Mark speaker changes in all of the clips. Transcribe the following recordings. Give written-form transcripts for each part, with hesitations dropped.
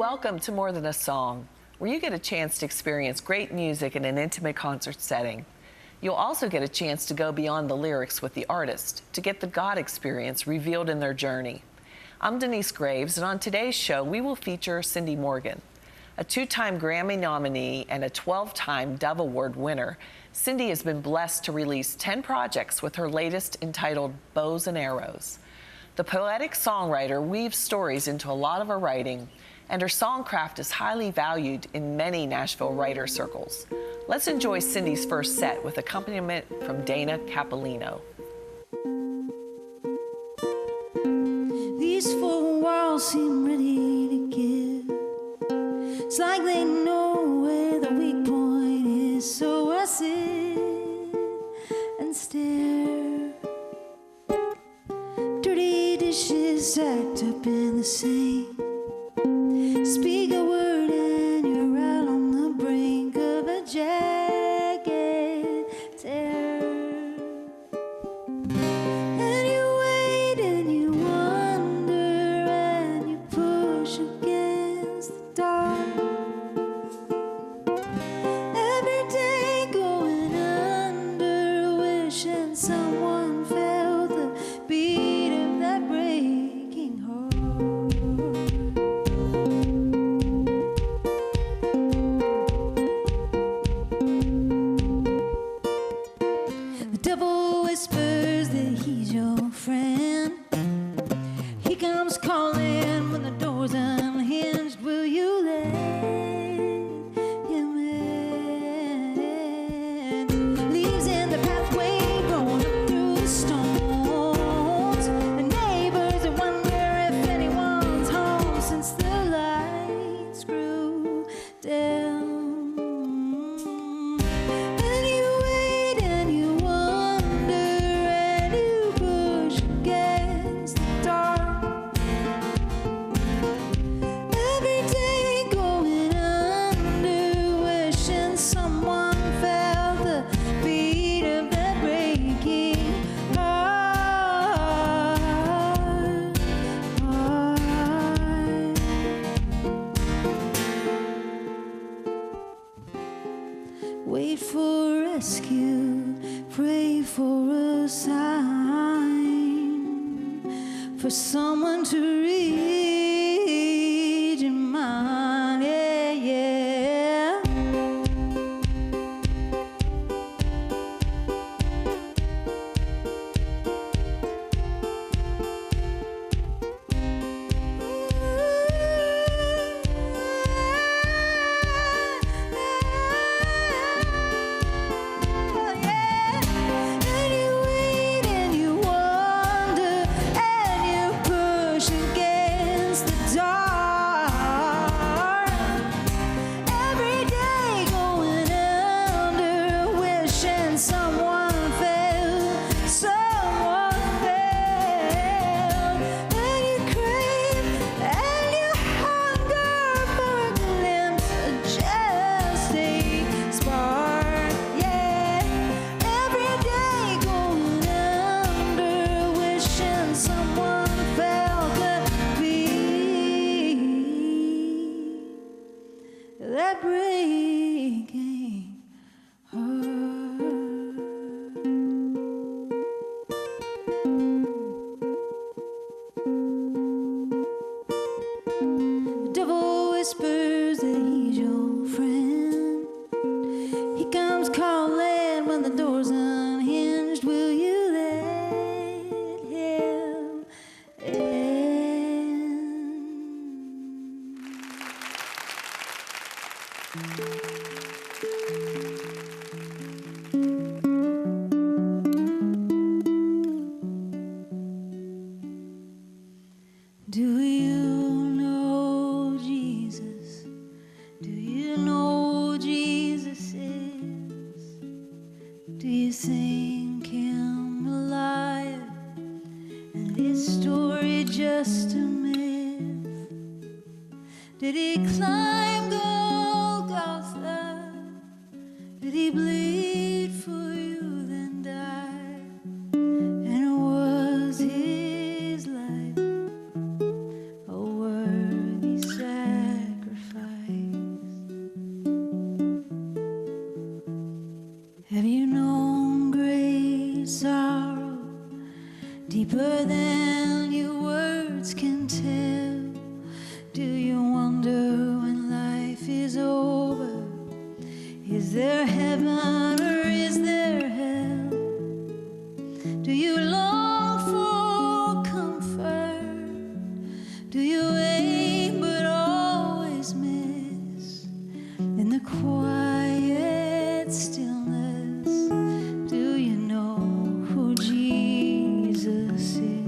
Speaker 1: Welcome to More Than a Song, where you get a chance to experience great music in an intimate concert setting. You'll also get a chance to go beyond the lyrics with the artist, to get the God experience revealed in their journey. I'm Denise Graves, and on today's show, we will feature Cindy Morgan. A 2-time Grammy nominee and a 12-time Dove Award winner, Cindy has been blessed to release 10 projects with her latest entitled Bows and Arrows. The poetic songwriter weaves stories into a lot of her writing, and her songcraft is highly valued in many Nashville writer circles. Let's enjoy Cindy's first set with accompaniment from Dana Capolino.
Speaker 2: These four walls seem ready to give. It's like they know where the weak point is, so I sit and stare. Dirty dishes stacked up in the sink. Speak a word and you're out on the brink of a jagged tear. And you wait and you wonder and you push against the dark. Every day going under, wishing someone felt the beat of that breaking heart. The devil whispers that he's your friend. He comes calling when the door's unhinged. Will you let him in? Leaves in the pathway, growing up through the stones. The neighbors that wonder if anyone's home since the lights grew down. And you wait and you wonder and you push against the dark. Every day going under, wishing someone felt the beat of that breaking heart. Wait for rescue, pray for a sign, for someone to read your mind. Yeah, yeah. And you wait and you wonder and you push against the dark. Every day going under, wishing someone felt, someone felt. And you crave and you hunger for a glimpse of just a spark. Yeah, every day going under, wishing someone felt the beat, that breaking heart. The devil whispers that he's your friend. He comes calling when the door's unhinged. Will you let him in? Do you know Jesus? Do you know who Jesus is? Do you think him alive and his story just a myth? Did he climb Golgotha? Did he bleed for you then die? And was his life a worthy sacrifice? deeper than your words can tell. Do you wonder when life is over? Is there heaven or is there hell? Do you long for comfort? Do you aim but always miss? In the quiet stillness, do you know who Jesus is?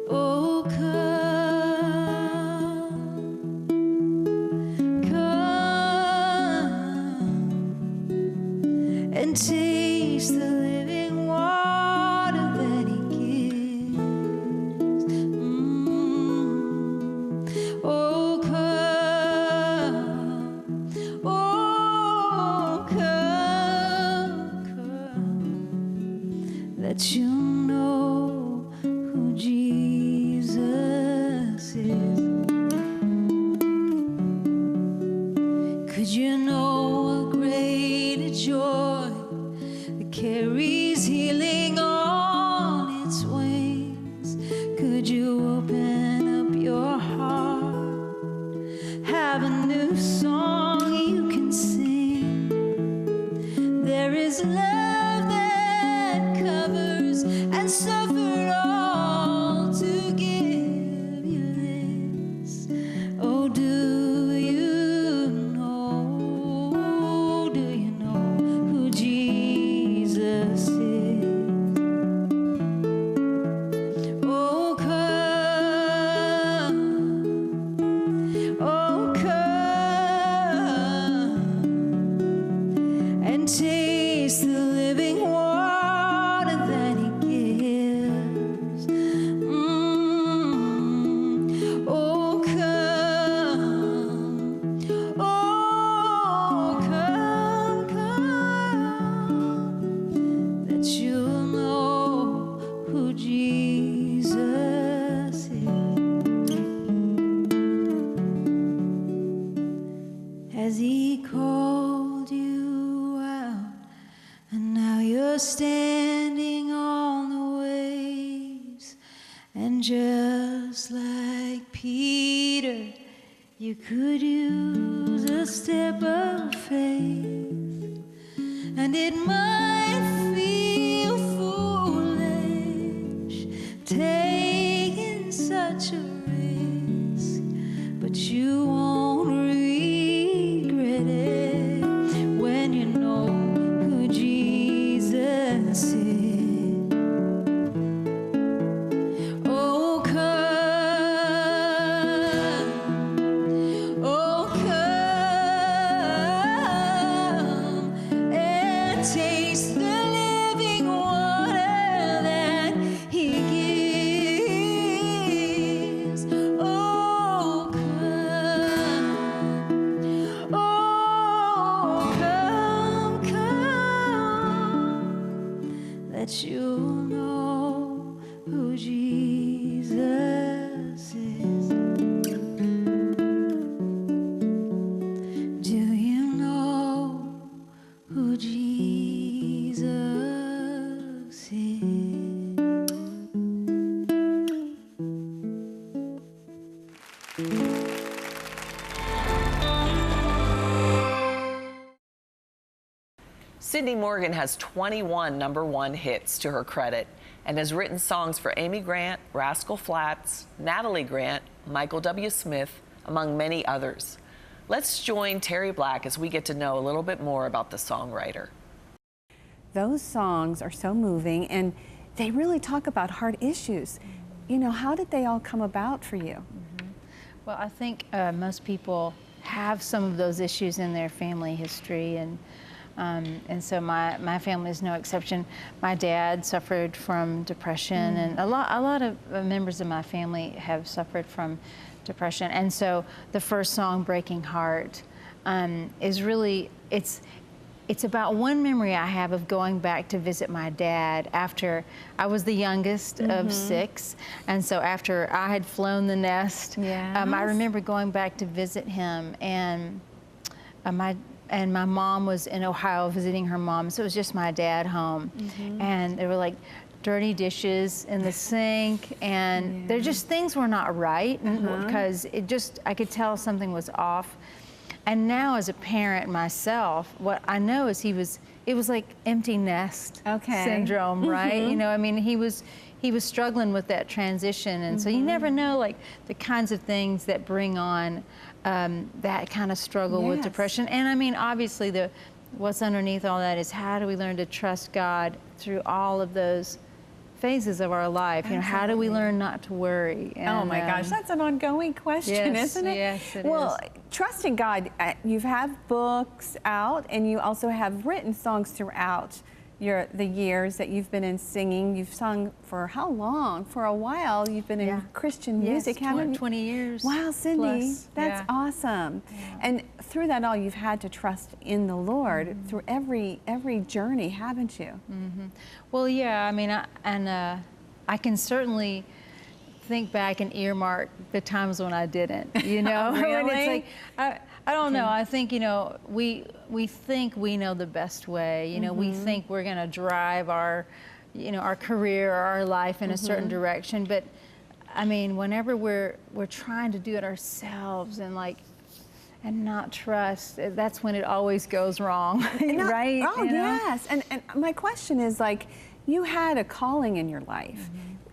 Speaker 2: Oh, come and taste the living water that He gives. Oh, come, that you know who Jesus is. Could you know a greater joy that carries healing on its wings? Could you open up your heart, have a new song you can sing? There is love that covers and suffered all to give you this. Oh, do you know who Jesus is? Oh, come and taste the living water that He gives. Oh, come, that you'll know who Jesus is. Has He called you out, and now you're standing on the waves? And just like Peter, you could use a step of faith, and it might feel foolish taking such a risk, but you won't regret it when you know who Jesus is. Oh, come and taste the living water that He gives. Oh, come, that you'll know who Jesus is. Do you know who Jesus is?
Speaker 1: Sydney Morgan has 21 #1 hits to her credit and has written songs for Amy Grant, Rascal Flatts, Natalie Grant, Michael W. Smith, among many others. Let's join Terry Black as we get to know a little bit more about the songwriter.
Speaker 3: Those songs are so moving, and they really talk about hard issues. You know, how did they all come about for you?
Speaker 4: Well, I think most people have some of those issues in their family history, and so my family is no exception. My dad suffered from depression, and a lot of members of my family have suffered from depression. And so the first song, Breaking Heart, is really, it's about one memory I have of going back to visit my dad after I was the youngest of 6. And so after I had flown the nest, I remember going back to visit him, and and my mom was in Ohio visiting her mom, so it was just my dad home. And there were like dirty dishes in the sink, and there just things were not right, because I could tell something was off. And now as a parent myself, what I know is it was like empty nest syndrome, right? You know, I mean, he was struggling with that transition, and so you never know, like, the kinds of things that bring on that kind of struggle with depression. And I mean, obviously, what's underneath all that is, how do we learn to trust God through all of those phases of our life? You know, how do we learn not to worry? And,
Speaker 3: oh my gosh, that's an ongoing question, isn't it?
Speaker 4: Yes, it
Speaker 3: well,
Speaker 4: is.
Speaker 3: Trusting God, you have books out, and you also have written songs throughout the years that you've been in singing. You've sung for how long? For a while. You've been in Christian music, haven't you?
Speaker 4: 20 years.
Speaker 3: Wow, Cindy,
Speaker 4: plus.
Speaker 3: that's awesome. And through that all, you've had to trust in the Lord through every journey, haven't you?
Speaker 4: Well, yeah. I mean, I can certainly think back and earmark the times when I didn't. You know,
Speaker 3: Really?
Speaker 4: And it's like, I don't know. I think, you know, we think we know the best way. You know, we think we're going to drive our, you know, our career or our life in a certain direction. But I mean, whenever we're trying to do it ourselves and not trust, that's when it always goes wrong, right?
Speaker 3: Oh,
Speaker 4: you know?
Speaker 3: yes. And my question is, like, you had a calling in your life,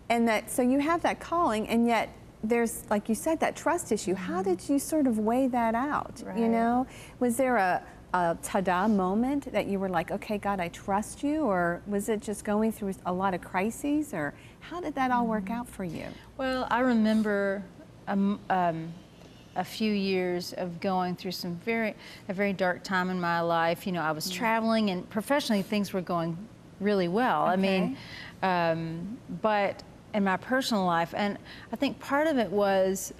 Speaker 3: and so you have that calling, and yet there's, like you said, that trust issue. How did you sort of weigh that out? You know, was there a ta-da moment that you were like, okay, God, I trust you, or was it just going through a lot of crises, or how did that all work out for you?
Speaker 4: Well, I remember a few years of going through a very dark time in my life. You know, I was traveling, and professionally things were going really well. I mean, but in my personal life, and I think part of it was,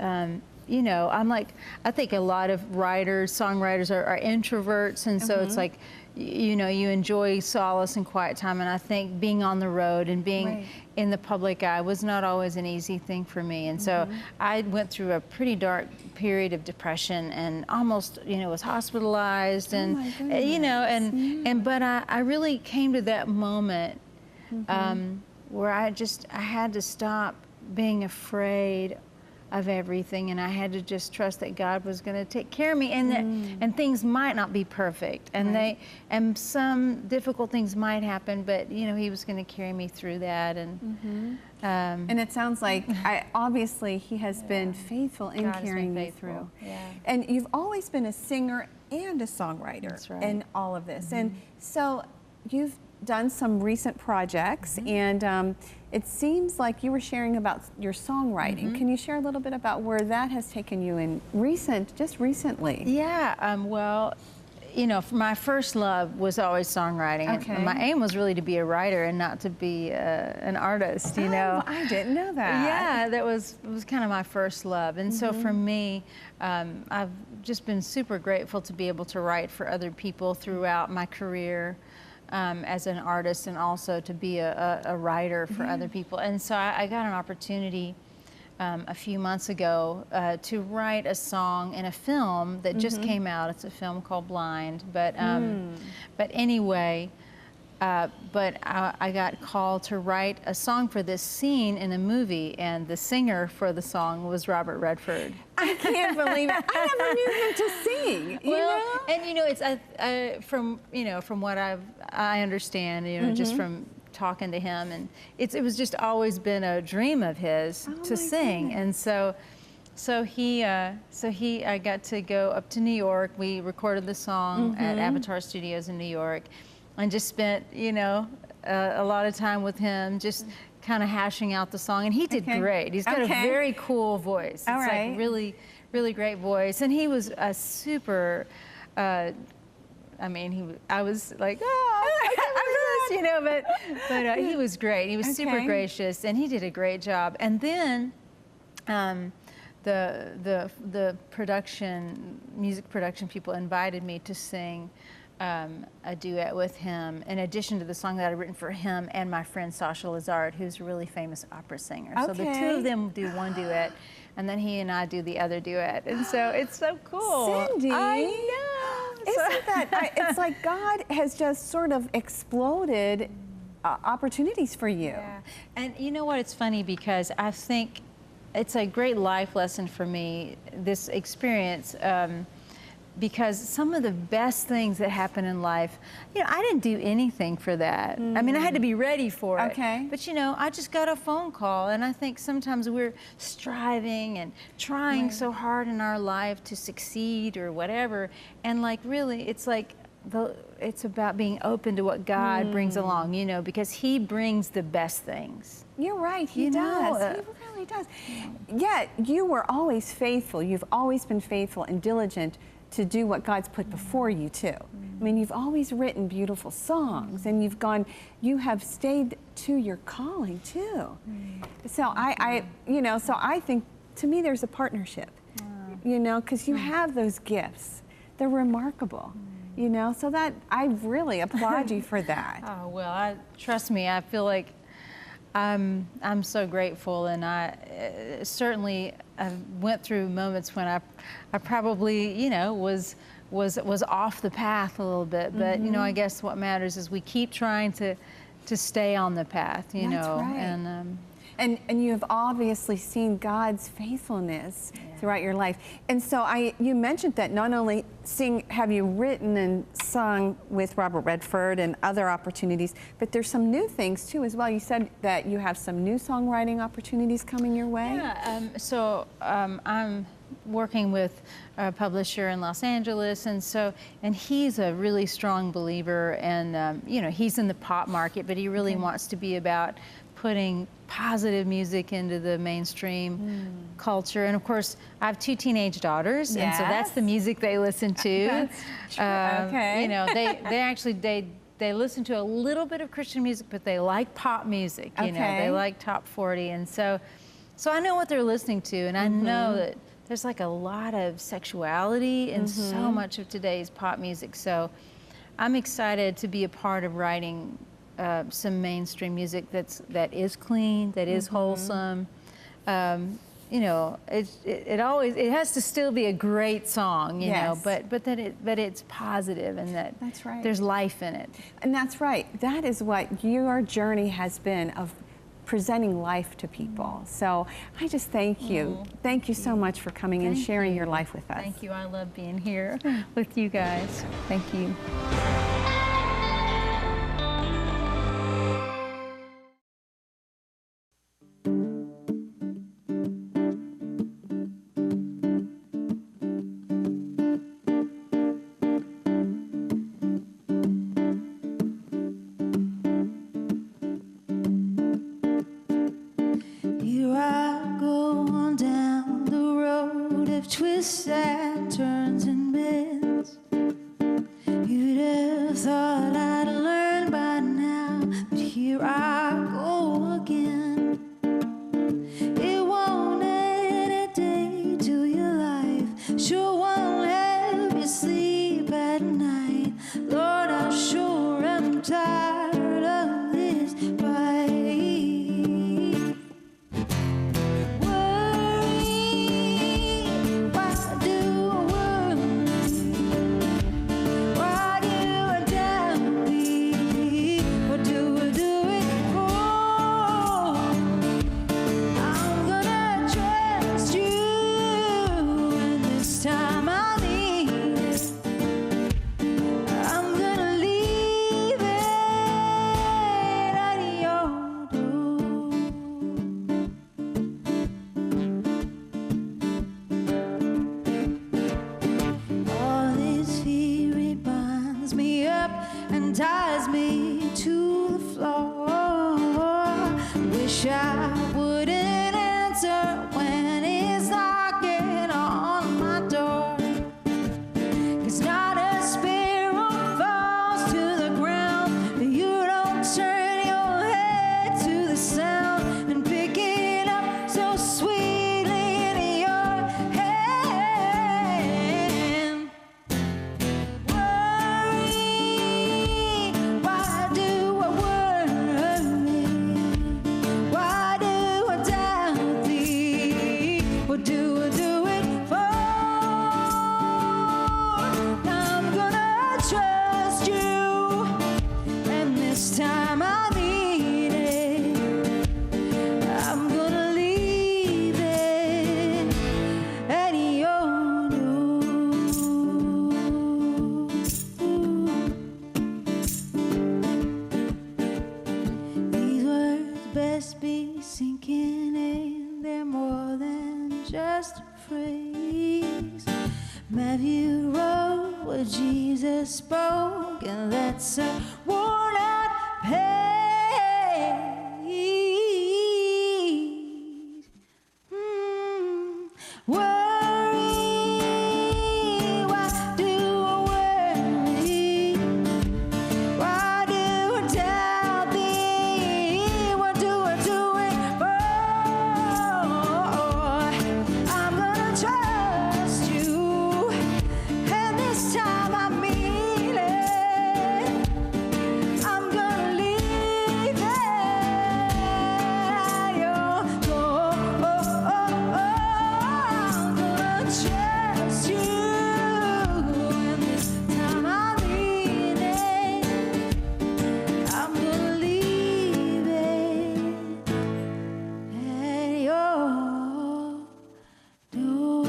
Speaker 4: you know, I think a lot of songwriters are introverts, and so it's like, you know, you enjoy solace and quiet time, and I think being on the road and being in the public eye was not always an easy thing for me. And so I went through a pretty dark period of depression, and almost, you know, was hospitalized, and you know, but I really came to that moment where I had to stop being afraid of everything, and I had to just trust that God was going to take care of me, and that and things might not be perfect, and and some difficult things might happen, but you know, He was going to carry me through that. And
Speaker 3: and it sounds like obviously He has been faithful in carrying you through. And you've always been a singer and a songwriter in all of this, and so you've done some recent projects, and it seems like you were sharing about your songwriting. Can you share a little bit about where that has taken you in just recently?
Speaker 4: Yeah, well, you know, my first love was always songwriting. And my aim was really to be a writer and not to be an artist, you know.
Speaker 3: I didn't know that.
Speaker 4: Yeah, that was kind of my first love. And so for me, I've just been super grateful to be able to write for other people throughout my career. As an artist, and also to be a writer for other people. And so I got an opportunity a few months ago to write a song in a film that just came out. It's a film called Blind. But anyway, but I got called to write a song for this scene in a movie, and the singer for the song was Robert Redford.
Speaker 3: I can't believe it. I never knew him to sing. You know?
Speaker 4: And you know, it's from what I understand, you know, just from talking to him, and it was just always been a dream of his to sing.
Speaker 3: Goodness.
Speaker 4: And I got to go up to New York. We recorded the song at Avatar Studios in New York, and just spent, you know, a lot of time with him, just kind of hashing out the song. And he did great. He's got a very cool voice. It's like really, really great voice. And he was a super, I mean, I was like, oh, you know, but he was great. He was super gracious, and he did a great job. And then the music production people invited me to sing a duet with him, in addition to the song that I'd written for him and my friend Sasha Lazard, who's a really famous opera singer. So the two of them do one duet, and then he and I do the other duet. And so it's so cool.
Speaker 3: Cindy,
Speaker 4: I know.
Speaker 3: Isn't that But it's like God has just sort of exploded opportunities for you.
Speaker 4: Yeah. And you know what? It's funny because I think it's a great life lesson for me, this experience, because some of the best things that happen in life, you know, I didn't do anything for that. I mean, I had to be ready for it.
Speaker 3: Okay.
Speaker 4: But you know, I just got a phone call, and I think sometimes we're striving and trying so hard in our life to succeed or whatever, and like really, it's like it's about being open to what God brings along, you know, because He brings the best things.
Speaker 3: You're right, He
Speaker 4: You
Speaker 3: does.
Speaker 4: know,
Speaker 3: He really does. Yet, you were always faithful. You've always been faithful and diligent to do what God's put before you, too. I mean, you've always written beautiful songs, and you have stayed to your calling, too. So I think, to me, there's a partnership, you know, because you have those gifts. They're remarkable. You know, so that I really applaud you for that.
Speaker 4: Oh, well, trust me, I feel like I'm so grateful, and I certainly went through moments when I probably, you know, was off the path a little bit, but you know, I guess what matters is we keep trying to stay on the path, you know.
Speaker 3: Right. And you have obviously seen God's faithfulness throughout your life. And so you mentioned that not only have you written and sung with Robert Redford and other opportunities, but there's some new things too as well. You said that you have some new songwriting opportunities coming your way.
Speaker 4: Yeah, I'm working with a publisher in Los Angeles, and he's a really strong believer, and you know, he's in the pop market, but he really wants to be about putting positive music into the mainstream culture. And of course, I have 2 teenage daughters, and so that's the music they listen to.
Speaker 3: That's true. Okay.
Speaker 4: You know, they listen to a little bit of Christian music, but they like pop music. You know, they like top 40, and so I know what they're listening to, and I know that there's like a lot of sexuality in so much of today's pop music. So I'm excited to be a part of writing some mainstream music that is clean, that is wholesome. You know, it has to still be a great song, you know, but that it's positive, and that there's life in it.
Speaker 3: And that's right. That is what your journey has been, of presenting life to people. So I just thank you. Thank you so much for coming and sharing your life with us.
Speaker 4: Thank you. I love being here with you guys. Thank you.
Speaker 2: Twists and turns and bends. You'd have thought I'd learned by now, but here I go again. It won't end a day to your life, sure won't help you sleep at night. Lord, I sure am tired of this fight. Ties me to the floor. Wish I wouldn't answer when it's knocking on my door. 'Cause not a sparrow falls to the ground. You don't turn your head to the sound and pick it up so sweetly in your hand. Why do I worry? Why do Matthew wrote what Jesus spoke, and that's a worn out page. Worry, why do I worry? Why do I doubt thee? What do I do it for? I'm gonna trust you, and this time I mean it. I'm gonna leave it at your door. I'm gonna trust you, and this time I mean it. I'm gonna leave it at your door.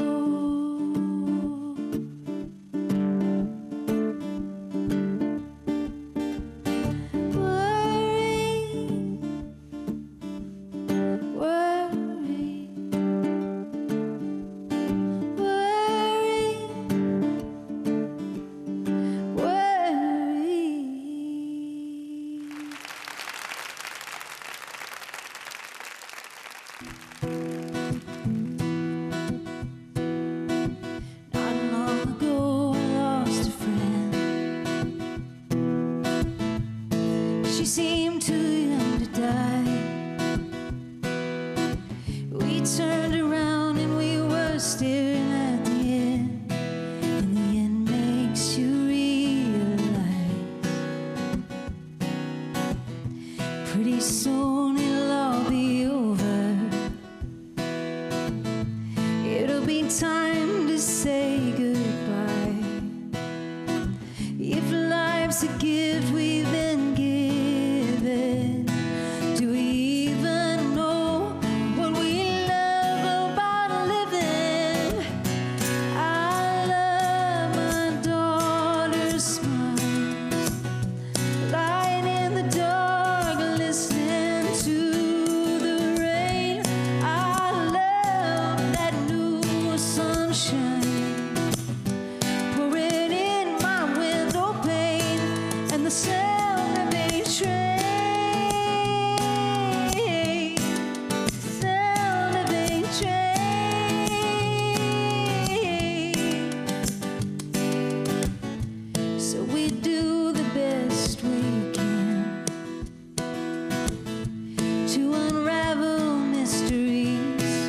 Speaker 2: Not long ago, I lost a friend. She seemed too young to die. We turned around and we were staring at the end. And the end makes you realize pretty soon it'll all be over. It'll be time to say goodbye. If life's a gift we've been given, do we even know what we love about living? I love my daughter's smile, lying in the dark, listening to the rain. I love that new sunshine pouring in my window pane, and the sound of a train, sound of a train. So we do the best we can to unravel mysteries.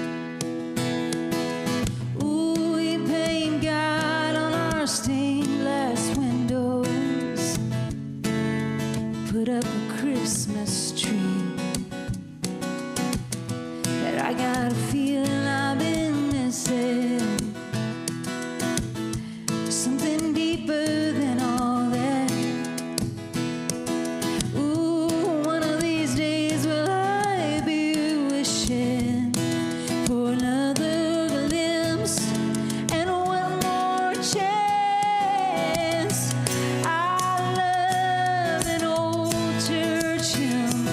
Speaker 2: Ooh, we paint God on our stained glass windows, put up a Christmas tree. But I got a feeling I've been missing something deeper than all that. Ooh, one of these days will I be wishing for another glimpse and one more chance. I love an old church hymn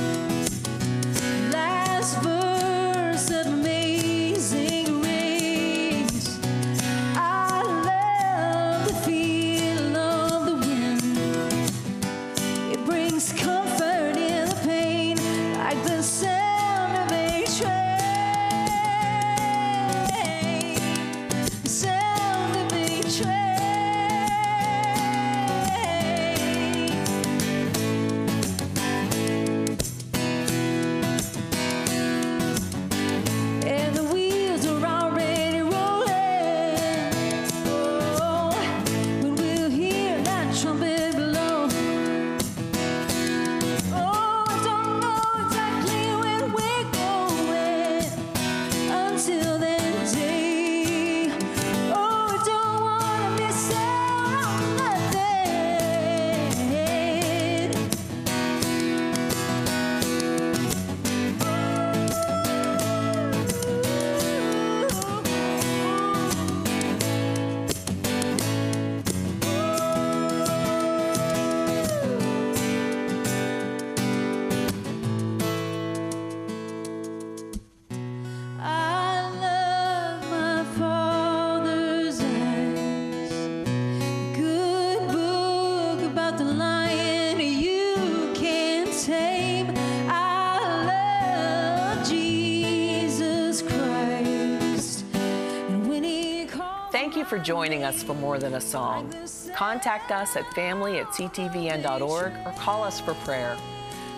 Speaker 2: but the lion you can't tame. I love Jesus Christ. And when he calls,
Speaker 1: Thank you for joining us for More Than a Song. Contact us at family@ctvn.org or call us for prayer.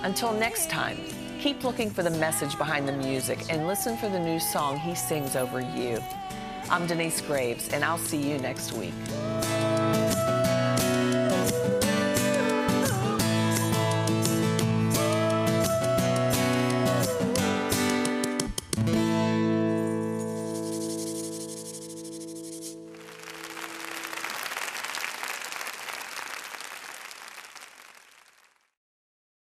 Speaker 1: Until next time, keep looking for the message behind the music and listen for the new song he sings over you. I'm Denise Graves, and I'll see you next week.